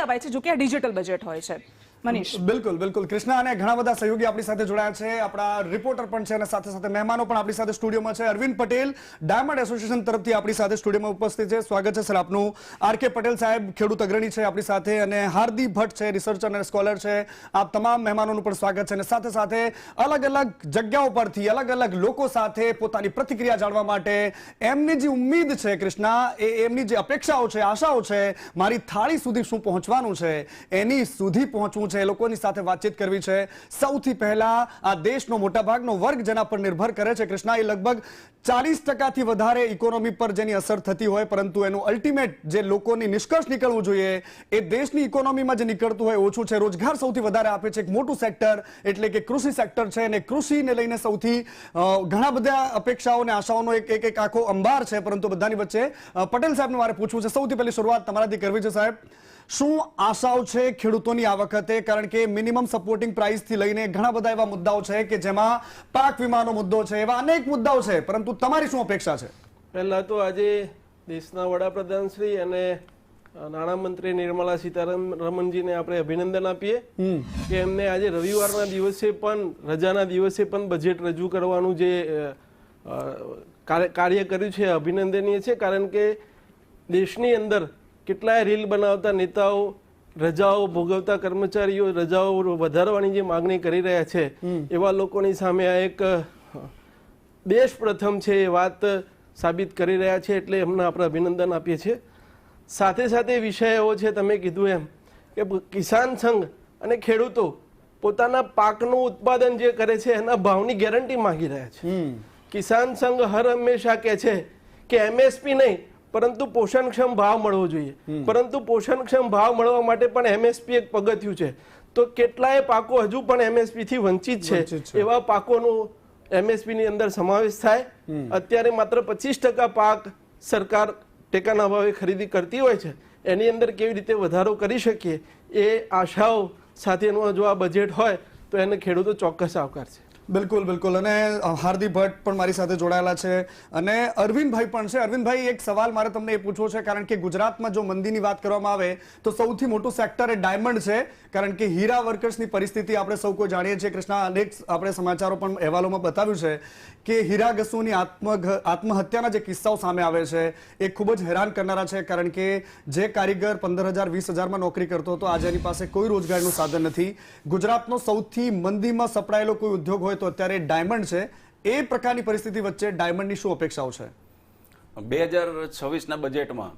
અવાય છે, જો કે આ ડિજિટલ બજેટ હોય છે. મનીષ. બિલકુલ બિલકુલ કૃષ્ણા, અને ઘણા બધા સહયોગી આપણી સાથે જોડાયા છે, આપણા રિપોર્ટર પણ છે અને સાથે સાથે મહેમાનો પણ આપણી સાથે સ્ટુડિયોમાં છે. અરવિંદ પટેલ ડાયમંડ એસોસિએશન તરફથી આપણી સાથે સ્ટુડિયોમાં ઉપસ્થિત છે. સ્વાગત છે સર આપનું. આર.કે. પટેલ સાહેબ ખેડૂત અગ્રણી છે આપણી સાથે, અને હાર્દિક ભટ્ટ છે રિસર્ચર અને સ્કોલર છે. આપ તમામ મહેમાનોનું પણ સ્વાગત છે. અને સાથે સાથે અલગ અલગ જગ્યાઓ પરથી અલગ અલગ લોકો સાથે પોતાની પ્રતિક્રિયા જાણવા માટે એમની જે ઉમ્મીદ છે કૃષ્ણા, એમની જે અપેક્ષાઓ છે, આશાઓ છે, મારી થાળી સુધી શું પહોંચવાનું છે, એની સુધી પહોંચવું છે, એ લોકોની સાથે વાતચીત કરવી છે. સૌથી પહેલા આ દેશનો મોટાભાગનો વર્ગ જેના પર નિર્ભર કરે છે કૃષ્ણા, એ લગભગ 40% વધારે ઇકોનોમી પર જેની અસર થતી હોય, પરંતુ એનું અલ્ટિમેટ જે લોકોની નિષ્કર્ષ નીકળવું જોઈએ એ દેશની ઇકોનોમીમાં જે નીકળતું હોય ઓછું છે. રોજગાર સૌથી વધારે આપે છે એક મોટું સેક્ટર એટલે કે કૃષિ સેક્ટર છે, અને કૃષિને લઈને સૌથી ઘણા બધા અપેક્ષાઓ અને આશાઓનો એક આખો અંબાર છે. પરંતુ બધાની વચ્ચે પટેલ સાહેબને મારે પૂછવું છે, સૌથી પહેલી શરૂઆત તમારાથી કરવી છે સાહેબ. શું આશાઓ છે ખેડૂતોની આ વખતે? કારણ કે મિનિમમ સપોર્ટિંગ પ્રાઇસ થી લઈને ઘણા બધા એવા મુદ્દાઓ છે કે જેમાં પાક વીમાનો મુદ્દો છે, એવા અનેક મુદ્દાઓ છે, પરંતુ તમારી શું અપેક્ષા છે? પહેલા તો આજે દેશના વડાપ્રધાન શ્રી અને નાણામંત્રી નિર્મલા સીતારમણજીને આપણે અભિનંદન આપીએ કે એમને આજે રવિવારના દિવસે પણ રજાના દિવસે પણ બજેટ રજૂ કરવાનું જે કાર્ય કર્યું છે અભિનંદનીય છે. કારણ કે દેશની અંદર કેટલાય રીલ બનાવતા નેતાઓ, રજાઓ ભોગવતા કર્મચારીઓ રજાઓ વધારવાની જે માગણી કરી રહ્યા છે, એવા લોકોની સામે આ એક દેશ પ્રથમ છે એ વાત સાબિત કરી રહ્યા છે, એટલે એમને આપણે અભિનંદન આપીએ છીએ. સાથે સાથે વિષય એવો છે, તમે કીધું એમ કે કિસાન સંઘ અને ખેડૂતો પોતાના પાકનું ઉત્પાદન જે કરે છે એના ભાવની ગેરંટી માંગી રહ્યા છે. કિસાન સંઘ હર હંમેશા કહે છે કે એમએસપી નહીં પરંતુ પોષણક્ષમ ભાવ મળવો જોઈએ, પરંતુ પોષણક્ષમ ભાવ મળવા માટે પણ એમએસપી એક પગથિયું છે. તો કેટલાય પાકો હજુ પણ એમએસપી થી વંચિત છે, એવા પાકોનું એમએસપી ની અંદર સમાવેશ થાય. અત્યારે માત્ર 25% પાક સરકાર ટેકાના ભાવે ખરીદી કરતી હોય છે, એની અંદર કેવી રીતે વધારો કરી શકીએ એ આશાઓ સાથેનું જો આ બજેટ હોય તો એને ખેડૂતો ચોક્કસ આવકારશે. બિલકુલ બિલકુલ. અને હાર્દિક ભટ્ટ પણ મારી સાથે જોડાયેલા છે, અને અરવિંદભાઈ પણ છે. અરવિંદભાઈ, એક સવાલ મારે તમને એ પૂછવો છે, કારણ કે ગુજરાતમાં જો મંદીની વાત કરવામાં આવે તો સૌથી મોટું સેક્ટર એ ડાયમંડ છે, કારણ કે હીરા વર્કર્સની પરિસ્થિતિ આપણે સૌ કોઈ જાણીએ છીએ કૃષ્ણા. અનેક આપણે સમાચારો પણ અહેવાલોમાં બતાવ્યું છે કે હીરા ઘસુની આત્મહત્યાના જે કિસ્સાઓ સામે આવે છે એ ખૂબ જ હેરાન કરનારા છે. કારણ કે જે કારીગર 15,000-20,000માં નોકરી કરતો હતો, આજે એની પાસે કોઈ રોજગારનું સાધન નથી. ગુજરાતનો સૌથી મંદીમાં સપડાયેલો કોઈ ઉદ્યોગ હોય તો અત્યારે ડાયમંડ છે. એ પ્રકારની પરિસ્થિતિ વચ્ચે ડાયમંડની શું અપેક્ષાઓ છે? 2026ના બજેટમાં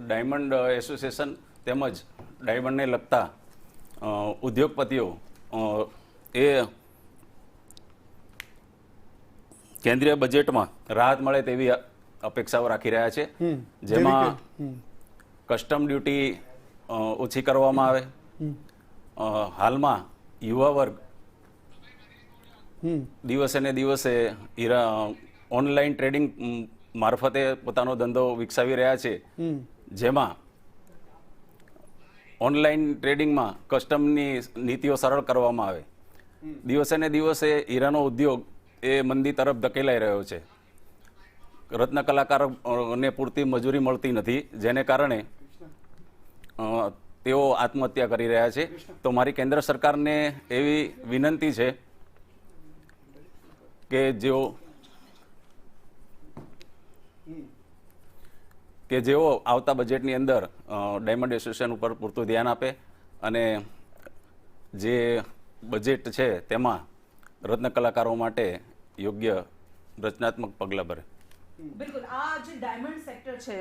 ડાયમંડ એસોસિએશન તેમજ ડાયમંડને લગતા ઉદ્યોગપતિઓ એ કેન્દ્રીય બજેટમાં રાહત મળે તેવી અપેક્ષાઓ રાખી રહ્યા છે, જેમાં કસ્ટમ ડ્યુટી ઓછી કરવામાં આવે. હાલમાં યુવા વર્ગ દિવસે ને દિવસે ઓનલાઈન ટ્રેડિંગ મારફતે પોતાનો ધંધો વિકસાવી રહ્યા છે, જેમાં ઓનલાઈન ટ્રેડિંગમાં કસ્ટમની નીતિઓ સરળ કરવામાં આવે. દિવસે ને દિવસે હીરાનો ઉદ્યોગ એ મંદી તરફ ધકેલાઈ રહ્યો છે. રત્ન કલાકારોને પૂરતી મજૂરી મળતી નથી, જેને કારણે તેઓ આત્મહત્યા કરી રહ્યા છે. તો મારી કેન્દ્ર સરકારને એવી વિનંતી છે કે જેઓ આવતા બજેટની અંદર ડાયમંડ એસોસિએશન ઉપર પૂરતું ધ્યાન આપે અને જે બજેટ છે તેમાં રત્ન કલાકારો માટે યોગ્ય રચનાત્મક પગલાં ભરે. બિલકુલ. આ જે ડાયમંડ સેક્ટર છે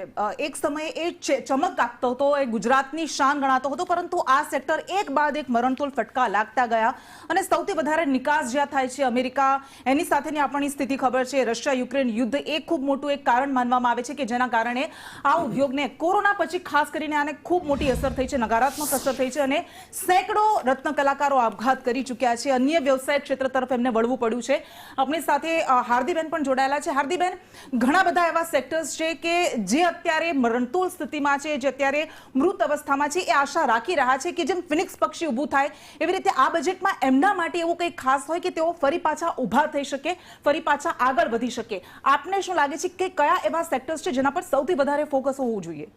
એક સમયે એ ચમક આપતો હતો, એ ગુજરાતની શાન ગણાતો હતો, પરંતુ આ સેક્ટર એક બાદ એક મરણતોલ ફટકા લાગતા ગયા. અને સૌથી વધારે નિકાસ જ્યાં થાય છે અમેરિકા, એની સાથેની આપણને સ્થિતિ ખબર છે. રશિયા યુક્રેન યુદ્ધ એ ખૂબ મોટું એક કારણ માનવામાં આવે છે કે જેના કારણે આ ઉદ્યોગને કોરોના પછી ખાસ કરીને આને ખૂબ મોટી અસર થઈ છે, નકારાત્મક અસર થઈ છે, અને સેંકડો રત્ન કલાકારો આપઘાત કરી ચૂક્યા છે. અન્ય વ્યવસાય ક્ષેત્ર તરફ એમને વળવું પડ્યું છે. આપણી સાથે હાર્દીબેન પણ જોડાયેલા છે. હાર્દીબેન, ઘણા બધા એવા સેક્ટર્સ છે કે જે અત્યારે મરણતોલ સ્થિતિમાં છે, જે અત્યારે મૃત અવસ્થામાં છે, એ આશા રાખી રહ્યા છે કે જેમ ફિનિક્સ પક્ષી ઊભું થાય એવી રીતે આ બજેટમાં એમના માટે એવું કંઈ ખાસ હોય કે તેઓ ફરી પાછા ઊભા થઈ શકે, ફરી પાછા આગળ વધી શકે. આપને શું લાગે છે કે કયા એવા સેક્ટર્સ છે જેના પર સૌથી વધારે ફોકસ હોવું જોઈએ?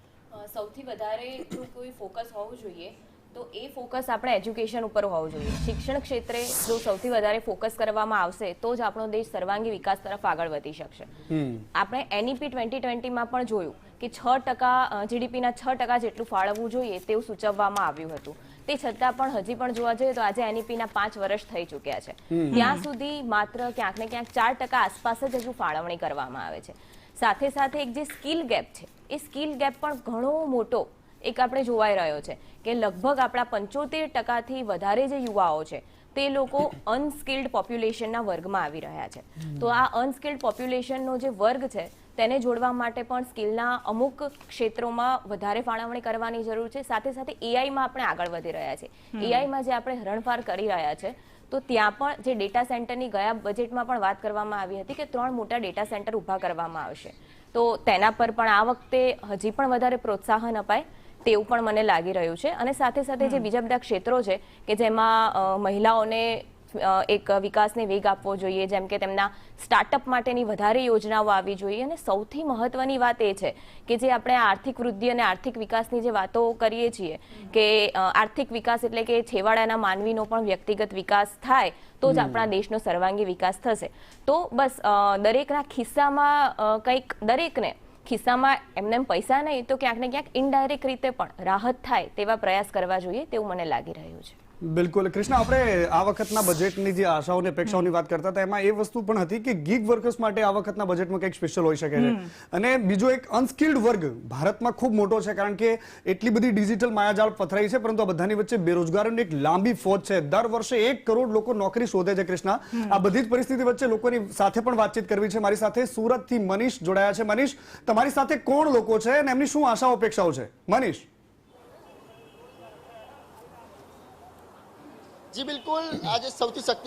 સૌથી વધારે જો કોઈ ફોકસ હોવું જોઈએ તો એ ફોકસ આપણે એજ્યુકેશન ઉપર હોવું જોઈએ. શિક્ષણ ક્ષેત્રે જો સૌથી વધારે ફોકસ કરવામાં આવશે તો જ આપણો દેશ સર્વાંગી વિકાસ તરફ આગળ વધી શકશે. આપણે NEP 2020માં પણ જોયું કે 6% જીડીપીના 6% જેટલું ફાળવવું જોઈએ તેવું સૂચવવામાં આવ્યું હતું. તે છતાં પણ હજી પણ જોવા જઈએ તો આજે NEPના 5 વર્ષ થઈ ચૂક્યા છે. ત્યાં સુધી માત્ર ક્યાંક ને ક્યાંક 4% આસપાસ જ હજુ ફાળવણી કરવામાં આવે છે. સાથે સાથે એક જે સ્કિલ ગેપ છે એ સ્કિલ ગેપ પણ ઘણો મોટો એક આપણે જોવાઈ રહ્યો છે કે લગભગ આપણા 75%થી વધારે જે યુવાઓ છે તે લોકો અનસ્કિલ્ડ પોપ્યુલેશનના વર્ગમાં આવી રહ્યા છે. તો આ અનસ્કિલ્ડ પોપ્યુલેશનનો જે વર્ગ છે તેને જોડવા માટે પણ સ્કિલના અમુક ક્ષેત્રોમાં વધારે ફાળવણી કરવાની જરૂર છે. સાથે સાથે એઆઈમાં આપણે આગળ વધી રહ્યા છીએ. એઆઈમાં જે આપણે હરણફાર કરી રહ્યા છે તો ત્યાં પણ જે ડેટા સેન્ટરની ગયા બજેટમાં પણ વાત કરવામાં આવી હતી કે 3 મોટા ડેટા સેન્ટર ઊભા કરવામાં આવશે. તો તેના પર પણ આ વખતે હજી પણ વધારે પ્રોત્સાહન અપાય તેવું પણ મને લાગી રહ્યું છે. અને સાથે સાથે જે બીજા બધા ક્ષેત્રો છે કે જેમાં મહિલાઓને એક વિકાસને વેગ આપવો જોઈએ, જેમ કે તેમના સ્ટાર્ટઅપ માટેની વધારે યોજનાઓ આવવી જોઈએ. અને સૌથી મહત્વની વાત એ છે કે જે આપણે આર્થિક વૃદ્ધિ અને આર્થિક વિકાસની જે વાતો કરીએ છીએ કે આર્થિક વિકાસ એટલે કે છેવાડાના માનવીનો પણ વ્યક્તિગત વિકાસ થાય તો જ આપણા દેશનો સર્વાંગી વિકાસ થશે. તો બસ દરેકના ખિસ્સામાં કંઈક દરેકને ખિસ્સામાં એમને પૈસા નહીં તો ક્યાંક ને ક્યાંક ઇનડાયરેક્ટ રીતે પણ રાહત થાય તેવા પ્રયાસ કરવા જોઈએ તેવું મને લાગી રહ્યું છે. બિલકુલ કૃષ્ણા, આપણે આ વખતના બજેટની જે આશાઓ અને અપેક્ષાઓની વાત કરતા હતા એમાં એ વસ્તુ પણ હતી કે ગીગ વર્કર્સ માટે આ વખતના બજેટમાં કંઈક સ્પેશિયલ હોઈ શકે છે. અને બીજો એક અનસ્કિલ્ડ વર્ગ ભારતમાં ખૂબ મોટો છે કારણ કે એટલી બધી ડિજિટલ માયાજાળ પથરાઈ છે, પરંતુ આ બધાની વચ્ચે બેરોજગારોની એક લાંબી ફોજ છે. દર વર્ષે 1 કરોડ લોકો નોકરી શોધે છે. કૃષ્ણા, આ બધી જ પરિસ્થિતિ વચ્ચે લોકોની સાથે પણ વાતચીત કરવી છે. મારી સાથે સુરતથી મનીષ જોડાયા છે. મનીષ, તમારી સાથે કોણ લોકો છે અને એમની શું આશાઓ અપેક્ષાઓ છે? મનીષ. જી બિલકુલ, આજે સૌથી શક્તિશાળી